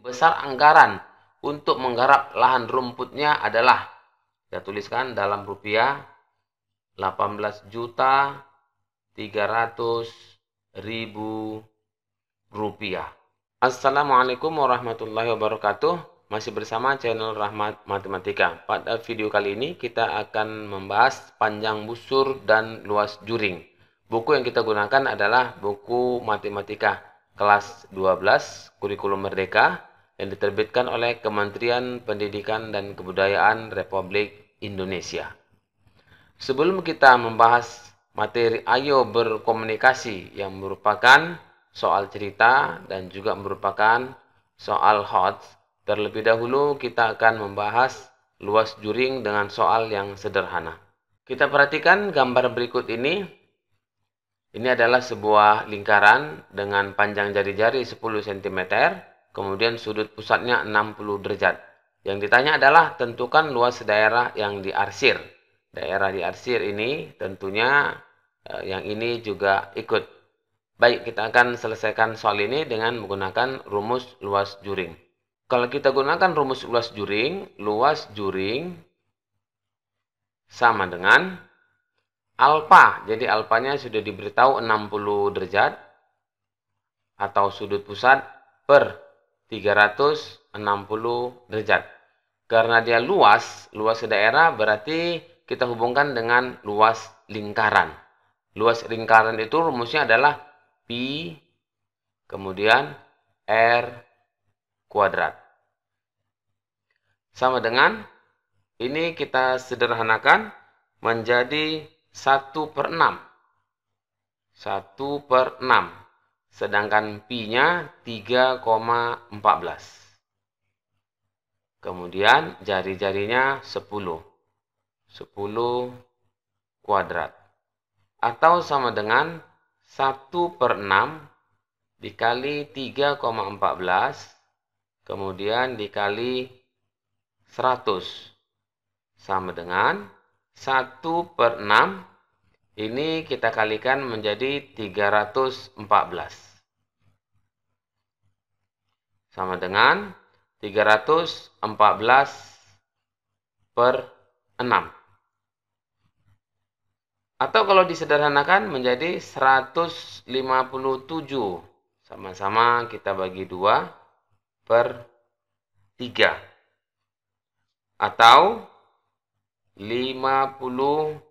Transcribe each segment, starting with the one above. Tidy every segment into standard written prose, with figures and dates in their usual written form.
Besar anggaran untuk menggarap lahan rumputnya adalah, kita tuliskan dalam rupiah, 18.300.000 rupiah. Assalamualaikum warahmatullahi wabarakatuh. Masih bersama channel Rahmat Matematika. Pada video kali ini kita akan membahas panjang busur dan luas juring. Buku yang kita gunakan adalah buku Matematika kelas 12 Kurikulum Merdeka yang diterbitkan oleh Kementerian Pendidikan dan Kebudayaan Republik Indonesia. Sebelum kita membahas materi Ayo Berkomunikasi yang merupakan soal cerita dan juga merupakan soal HOTS, terlebih dahulu kita akan membahas luas juring dengan soal yang sederhana. Kita perhatikan gambar berikut ini. Ini adalah sebuah lingkaran dengan panjang jari-jari 10 cm, kemudian sudut pusatnya 60 derajat. Yang ditanya adalah tentukan luas daerah yang diarsir. Daerah diarsir ini tentunya yang ini juga ikut. Baik, kita akan selesaikan soal ini dengan menggunakan rumus luas juring. Kalau kita gunakan rumus luas juring sama dengan alfa. Jadi alfanya sudah diberitahu 60 derajat atau sudut pusat per 360 derajat. Karena dia luas daerah berarti kita hubungkan dengan luas lingkaran. Luas lingkaran itu rumusnya adalah Pi kemudian R kuadrat. Sama dengan ini kita sederhanakan menjadi 1/6. 1/6. Sedangkan Pi-nya 3,14. Kemudian jari-jarinya 10. 10 kuadrat. Atau sama dengan 1/6 dikali 3,14. Kemudian dikali 100. Sama dengan 1/6. Ini kita kalikan menjadi 314. Sama dengan 314/6. Atau kalau disederhanakan menjadi 157. Sama-sama kita bagi 2/3. Atau 52.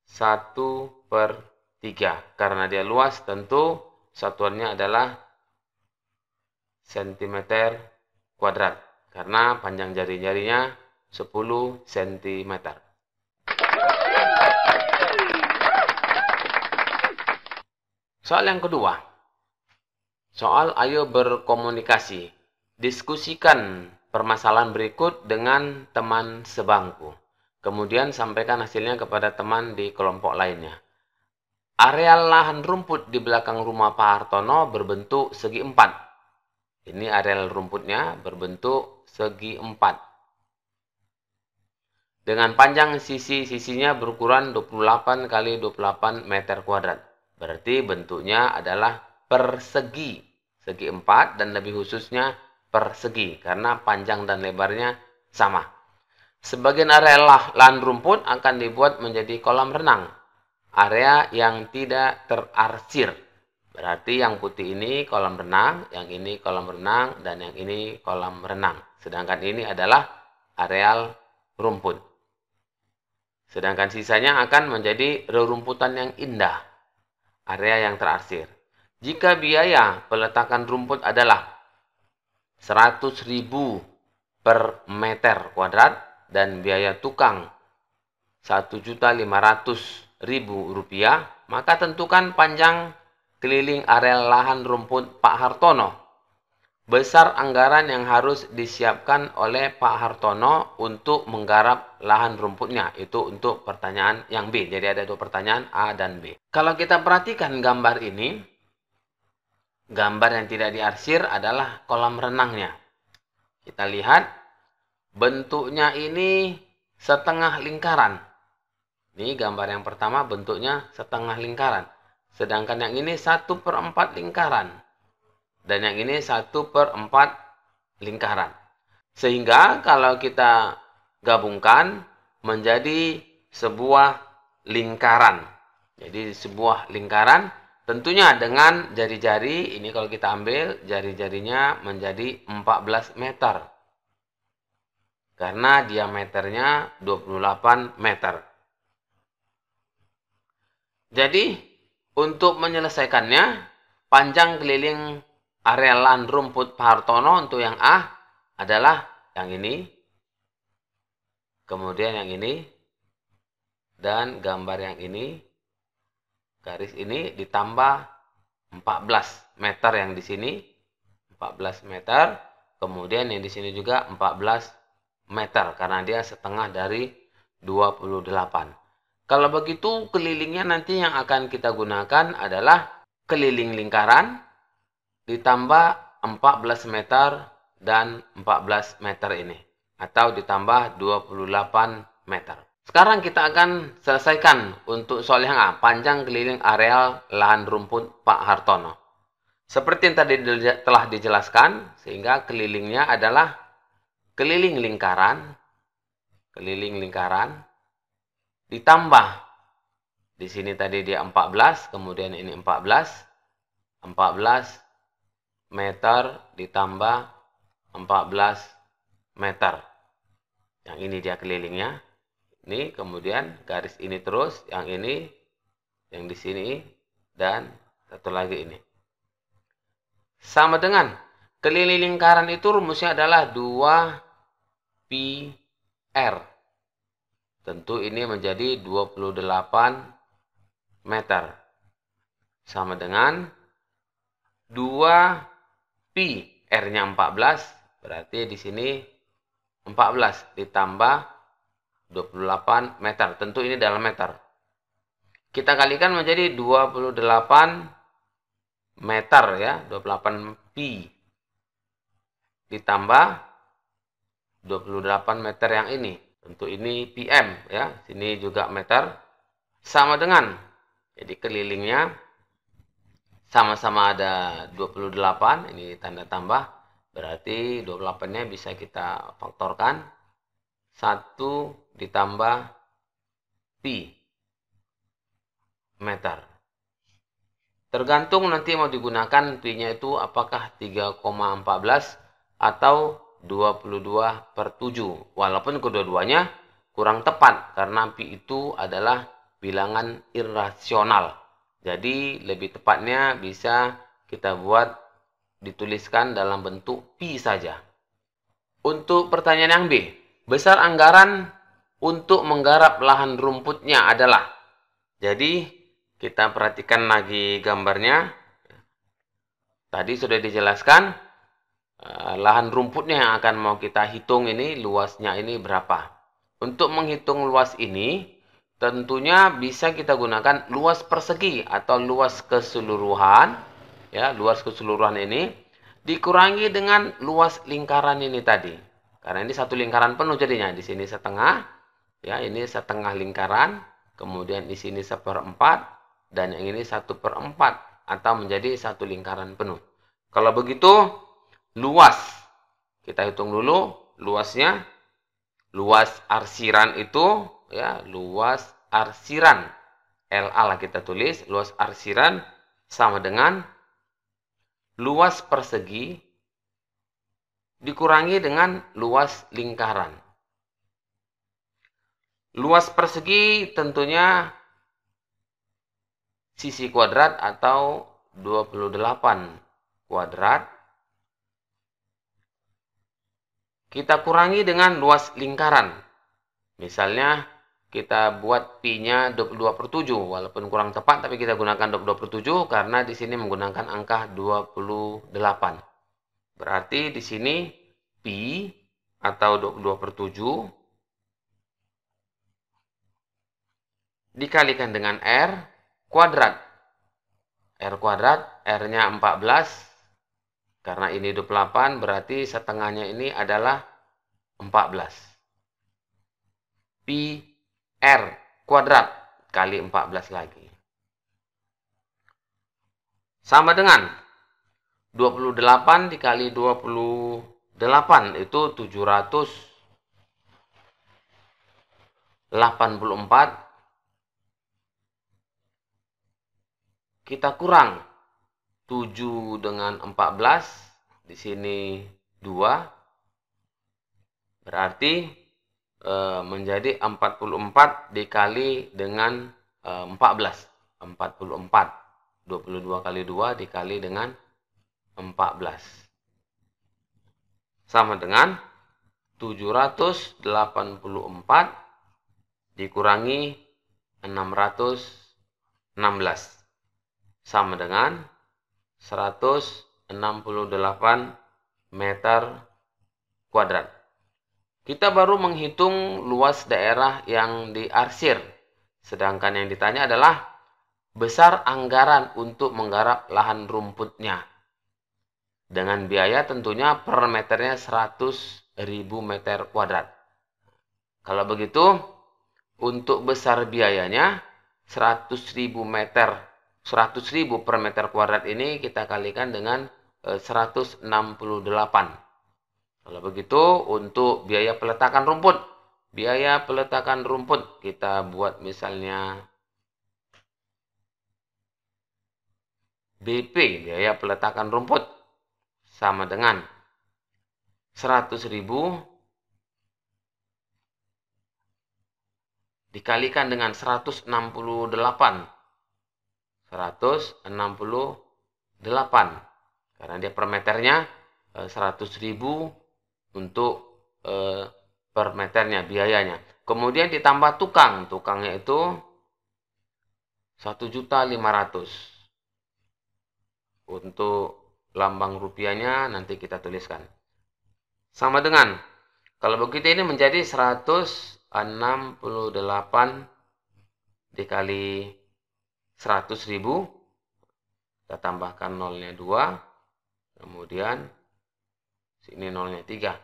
1/3. Karena dia luas tentu satuannya adalah cm kuadrat. Karena panjang jari-jarinya 10 cm. Soal yang kedua. Soal ayo berkomunikasi. Diskusikan permasalahan berikut dengan teman sebangku. Kemudian sampaikan hasilnya kepada teman di kelompok lainnya. Areal lahan rumput di belakang rumah Pak Hartono berbentuk segi 4. Ini areal rumputnya berbentuk segi 4. Dengan panjang sisi-sisinya berukuran 28 kali 28 meter kuadrat. Berarti bentuknya adalah persegi. Segi 4 dan lebih khususnya persegi. Karena panjang dan lebarnya sama. Sebagian area lahan rumput akan dibuat menjadi kolam renang. Area yang tidak terarsir. Berarti yang putih ini kolam renang, yang ini kolam renang, dan yang ini kolam renang. Sedangkan ini adalah areal rumput. Sedangkan sisanya akan menjadi rerumputan yang indah. Area yang terarsir. Jika biaya peletakan rumput adalah 100.000 per meter kuadrat, dan biaya tukang 1.500.000 rupiah, maka tentukan panjang keliling areal lahan rumput Pak Hartono. Besar anggaran yang harus disiapkan oleh Pak Hartono untuk menggarap lahan rumputnya. Itu untuk pertanyaan yang B. Jadi ada dua pertanyaan A dan B. Kalau kita perhatikan gambar ini, gambar yang tidak diarsir adalah kolam renangnya. Kita lihat bentuknya ini setengah lingkaran. Ini gambar yang pertama bentuknya setengah lingkaran. Sedangkan yang ini 1/4 lingkaran. dan yang ini 1/4 lingkaran. Sehingga kalau kita gabungkan menjadi sebuah lingkaran. Jadi sebuah lingkaran tentunya dengan jari-jari, ini kalau kita ambil jari-jarinya menjadi 14 meter. Karena diameternya 28 meter. Jadi untuk menyelesaikannya, panjang keliling area lahan rumput Pak Hartono untuk yang A adalah yang ini, kemudian yang ini, dan gambar yang ini, garis ini ditambah 14 meter yang di sini, 14 meter, kemudian yang di sini juga 14 meter, karena dia setengah dari 28. Kalau begitu, kelilingnya nanti yang akan kita gunakan adalah keliling lingkaran, ditambah 14 meter, dan 14 meter ini. Atau ditambah 28 meter. Sekarang kita akan selesaikan untuk soal yang A, panjang keliling areal lahan rumput Pak Hartono. Seperti yang tadi telah dijelaskan, sehingga kelilingnya adalah keliling lingkaran, ditambah, di sini tadi dia 14, kemudian ini 14 meter ditambah 14 meter. Yang ini dia kelilingnya. Ini kemudian garis ini terus, yang ini, yang di sini, dan satu lagi ini. Sama dengan keliling lingkaran itu rumusnya adalah 2πr. Tentu ini menjadi 28 meter. Sama dengan 2π. R-nya 14, berarti di sini 14 ditambah 28 meter. Tentu ini dalam meter. Kita kalikan menjadi 28 meter ya, 28π ditambah 28 meter yang ini. Tentu ini pm ya, sini juga meter. Sama dengan, jadi kelilingnya sama-sama ada 28, ini tanda tambah, berarti 28-nya bisa kita faktorkan. 1 ditambah pi meter. Tergantung nanti mau digunakan pi-nya itu apakah 3,14 atau 22/7. Walaupun kedua-duanya kurang tepat karena pi itu adalah bilangan irasional. Jadi lebih tepatnya bisa kita buat dituliskan dalam bentuk pi saja. Untuk pertanyaan yang B, besar anggaran untuk menggarap lahan rumputnya adalah. Jadi kita perhatikan lagi gambarnya. Tadi sudah dijelaskan lahan rumputnya yang akan mau kita hitung ini, luasnya ini berapa. Untuk menghitung luas ini, tentunya bisa kita gunakan luas persegi atau luas keseluruhan. Ya, luas keseluruhan ini dikurangi dengan luas lingkaran ini tadi. Karena ini satu lingkaran penuh jadinya. Di sini setengah, ya ini setengah lingkaran. Kemudian di sini 1/4 dan yang ini 1/4 atau menjadi satu lingkaran penuh. Kalau begitu, luas kita hitung dulu luasnya. Luas arsiran itu ya, luas arsiran LA lah kita tulis, luas arsiran sama dengan luas persegi dikurangi dengan luas lingkaran. Luas persegi tentunya sisi kuadrat atau 28 kuadrat. Kita kurangi dengan luas lingkaran. Misalnya kita buat pi-nya 22/7, walaupun kurang tepat tapi kita gunakan 22/7 karena di sini menggunakan angka 28. Berarti di sini pi atau 22/7 dikalikan dengan r kuadrat. R kuadrat, R-nya 14. Karena ini 28, berarti setengahnya ini adalah 14. Pi R kuadrat kali 14 lagi. Sama dengan 28 dikali 28 itu 784. Kita kurang 7 dengan 14, di sini 2, berarti menjadi 44 dikali dengan 14. 44. 22 kali 2 dikali dengan 14. Sama dengan 784 dikurangi 616. Sama dengan 168 meter kuadrat. Kita baru menghitung luas daerah yang diarsir. Sedangkan yang ditanya adalah besar anggaran untuk menggarap lahan rumputnya. Dengan biaya tentunya per meternya 100.000 meter kuadrat. Kalau begitu, untuk besar biayanya 100.000 per meter kuadrat ini kita kalikan dengan 168. Kalau begitu, untuk biaya peletakan rumput. Biaya peletakan rumput kita buat misalnya BP, biaya peletakan rumput, sama dengan 100.000 dikalikan dengan 168. 168. Karena dia per meternya 100.000 untuk per meternya biayanya. Kemudian ditambah tukang. Tukangnya itu 1.500.000. Untuk lambang rupiahnya nanti kita tuliskan. Sama dengan, kalau begitu ini menjadi 168 dikali 100.000. Kita tambahkan nolnya 2. Kemudian sini nolnya 3.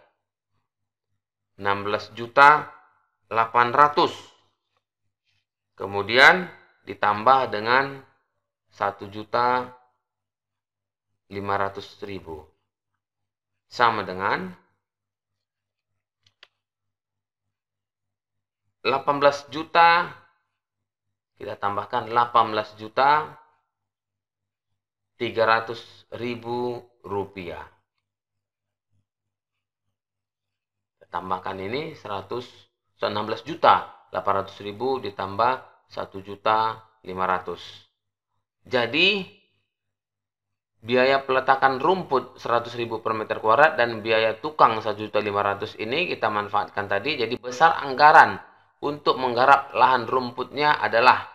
16.800.000. Kemudian ditambah dengan 1.500.000. Sama dengan 18 juta. Kita tambahkan 18.300.000 rupiah. Kita tambahkan ini 16 juta 800.000 ditambah 1.500.000. Jadi biaya peletakan rumput 100.000 per meter kuadrat dan biaya tukang 1.500.000 ini kita manfaatkan tadi. Jadi besar anggaran untuk menggarap lahan rumputnya adalah,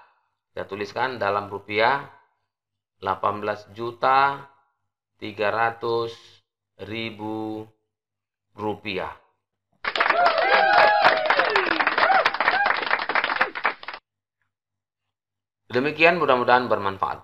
kita tuliskan dalam rupiah, 18.300.000 rupiah. Demikian, mudah-mudahan bermanfaat.